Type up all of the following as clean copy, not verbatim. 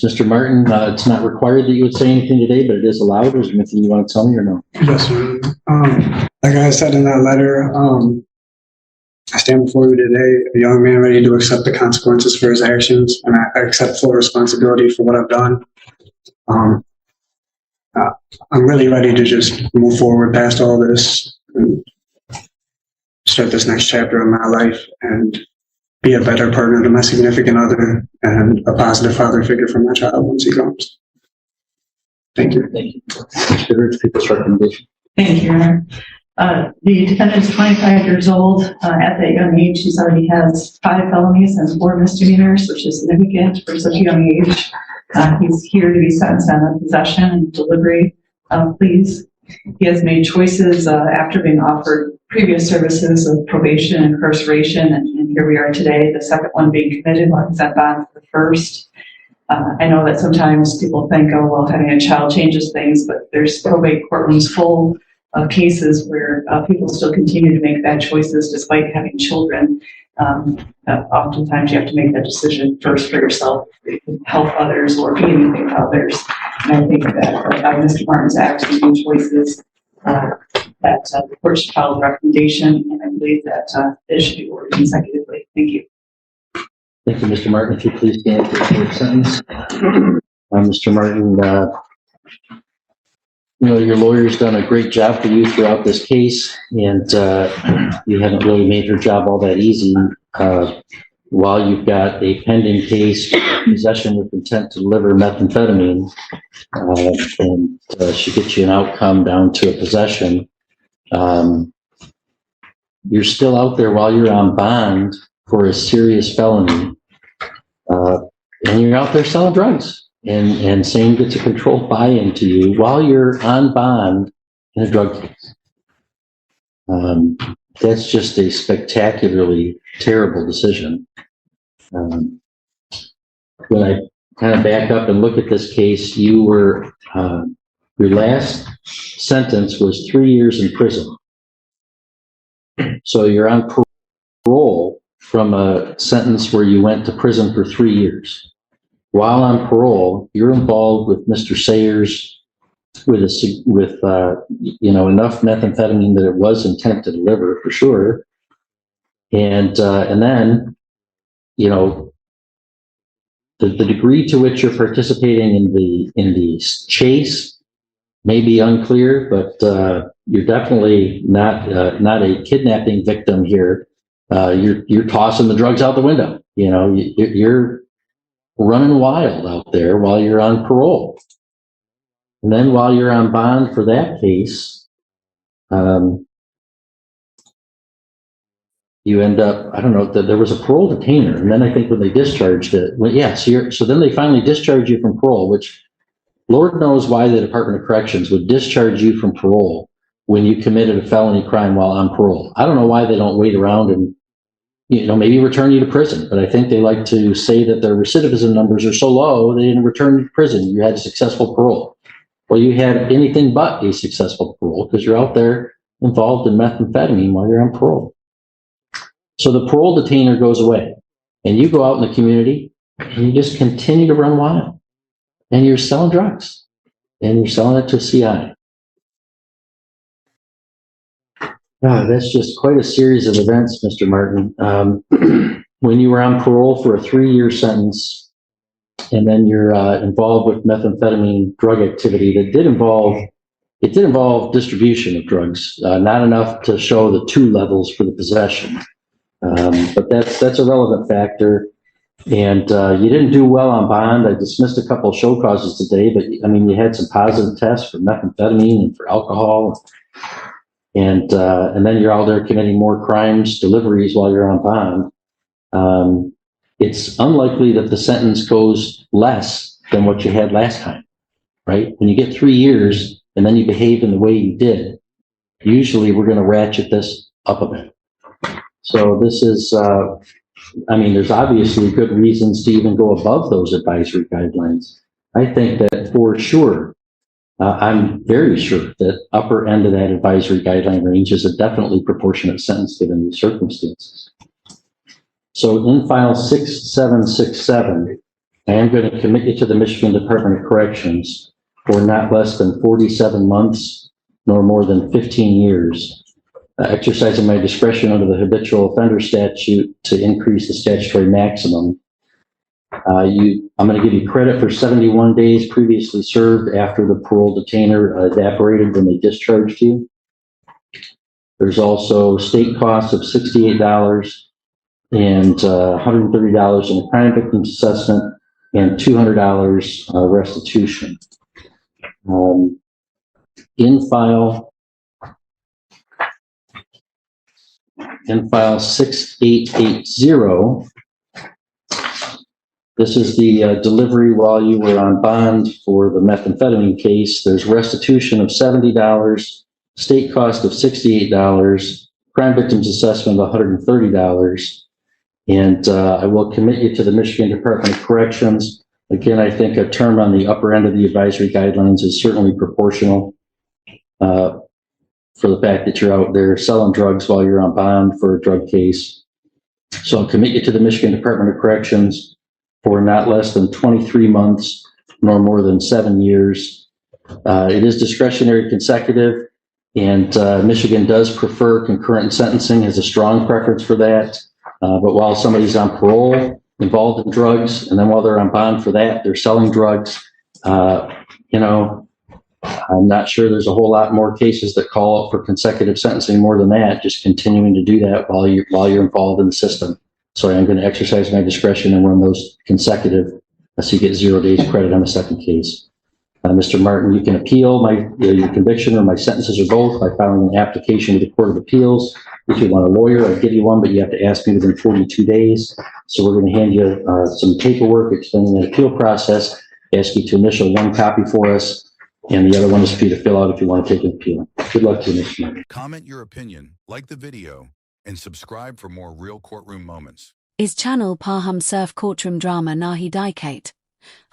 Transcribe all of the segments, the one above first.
Mr. Martin, it's not required that you would say anything today, but it is allowed. Is there anything you want to tell me or no? Yes, sir. Like I said in that letter, I stand before you today, a young man ready to accept the consequences for his actions, and I accept full responsibility for what I've done. I'm really ready to just move forward past all this and start this next chapter of my life and be a better partner to my significant other and a positive father figure for my child once he comes. Thank you. Thank you. Consider people's recommendation. Thank you, Your Honor. The defendant is 25 years old. At that young age, he already has 5 felonies and 4 misdemeanors, which is significant for such a young age. He's here to be sentenced on possession and delivery of pleas. He has made choices after being offered previous services of probation and incarceration, and here we are today, the second one being committed while he's on bond for the first. I know that sometimes people think, oh, well, having a child changes things, but there's probate courtrooms full of cases where people still continue to make bad choices despite having children. Oftentimes you have to make that decision first for yourself, help others, or be anything for others. And I think that Mr. Martin's actions and choices that the court should follow the recommendation, and I believe that it should be ordered consecutively. Thank you. Thank you, Mr. Martin. If you please stand for the short sentence. Mr. Martin, your lawyer's done a great job for you throughout this case, and you haven't really made your job all that easy. While you've got a pending case for possession with intent to deliver methamphetamine, and she gets you an outcome down to a possession, you're still out there while you're on bond for a serious felony, and you're out there selling drugs and saying gets a controlled buy-in to you while you're on bond in a drug case. That's just a spectacularly terrible decision. When I kind of back up and look at this case, you were, your last sentence was 3 years in prison. So you're on parole from a sentence where you went to prison for 3 years. While on parole, you're involved with Mr. Sayers with enough methamphetamine that it was intent to deliver for sure, and then the degree to which you're participating in the chase may be unclear, but you're definitely not a kidnapping victim here. You're tossing the drugs out the window. You're running wild out there while you're on parole. And then while you're on bond for that case, you end up, I don't know, there was a parole detainer. And then I think when they discharged it, so then they finally discharged you from parole, which Lord knows why the Department of Corrections would discharge you from parole when you committed a felony crime while on parole. I don't know why they don't wait around and maybe return you to prison, but I think they like to say that their recidivism numbers are so low, they didn't return you to prison. You had a successful parole. Well, you had anything but a successful parole because you're out there involved in methamphetamine while you're on parole. So the parole detainer goes away, and you go out in the community, and you just continue to run wild. And you're selling drugs, and you're selling it to a CI. That's just quite a series of events, Mr. Martin. When you were on parole for a 3-year sentence, and then you're involved with methamphetamine drug activity that did involve distribution of drugs, not enough to show the 2 levels for the possession. But that's a relevant factor. And you didn't do well on bond. I dismissed a couple of show causes today, but you had some positive tests for methamphetamine and for alcohol. And then you're out there committing more crimes, deliveries while you're on bond. It's unlikely that the sentence goes less than what you had last time, right? When you get 3 years and then you behave in the way you did, usually we're going to ratchet this up a bit. So this is, there's obviously good reasons to even go above those advisory guidelines. I think that for sure, I'm very sure that upper end of that advisory guideline range is a definitely proportionate sentence given these circumstances. So in file 6767, I am going to commit you to the Michigan Department of Corrections for not less than 47 months, nor more than 15 years, exercising my discretion under the habitual offender statute to increase the statutory maximum. I'm going to give you credit for 71 days previously served after the parole detainer evaporated when they discharged you. There's also state costs of $68 and $130 in a crime victims assessment and $200 restitution. In file 6880, this is the delivery while you were on bond for the methamphetamine case. There's restitution of $70, state cost of $68, crime victims assessment of $130. And I will commit you to the Michigan Department of Corrections. Again, I think a term on the upper end of the advisory guidelines is certainly proportional for the fact that you're out there selling drugs while you're on bond for a drug case. So I'll commit you to the Michigan Department of Corrections for not less than 23 months, nor more than 7 years. It is discretionary consecutive, and Michigan does prefer concurrent sentencing, has a strong preference for that. But while somebody's on parole, involved in drugs, and then while they're on bond for that, they're selling drugs, I'm not sure there's a whole lot more cases that call out for consecutive sentencing more than that, just continuing to do that while you're involved in the system. So I'm going to exercise my discretion and run those consecutive, so you get 0 days credit on the second case. Mr. Martin, you can appeal your conviction or my sentences or both by filing an application with the Court of Appeals. If you want a lawyer, I'll give you one, but you have to ask me within 42 days. So we're going to hand you some paperwork explaining the appeal process, ask you to initial one copy for us, and the other one is for you to fill out if you want to take an appeal. Good luck to you, Mr. Martin. Comment your opinion, like the video, and subscribe for more real courtroom moments. Is channel par hum surf courtroom drama nahi dikate?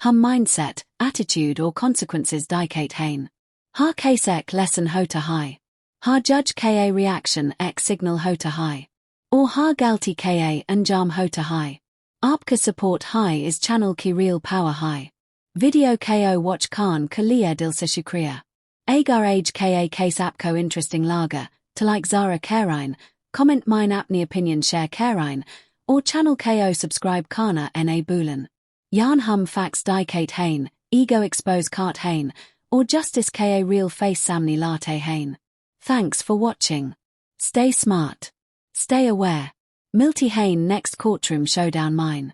Hum mindset, attitude or consequences dikate hain. Ha case ek lesson hota high. Ha judge ka reaction ek signal hota high. Or ha galti ka anjam hota high. Aapka support high is channel ki real power high. Video ko watch khan kalia dilsa shukriya. Agar age ka case apko interesting lager, to like Zara Karine, comment mine apni opinion share Karine, or channel ko subscribe kana na bulan. Yarn hum facts dikate hain, ego expose cart hain, or justice ka real face samni latte hain. Thanks for watching. Stay smart. Stay aware. Milty hain next courtroom showdown mine.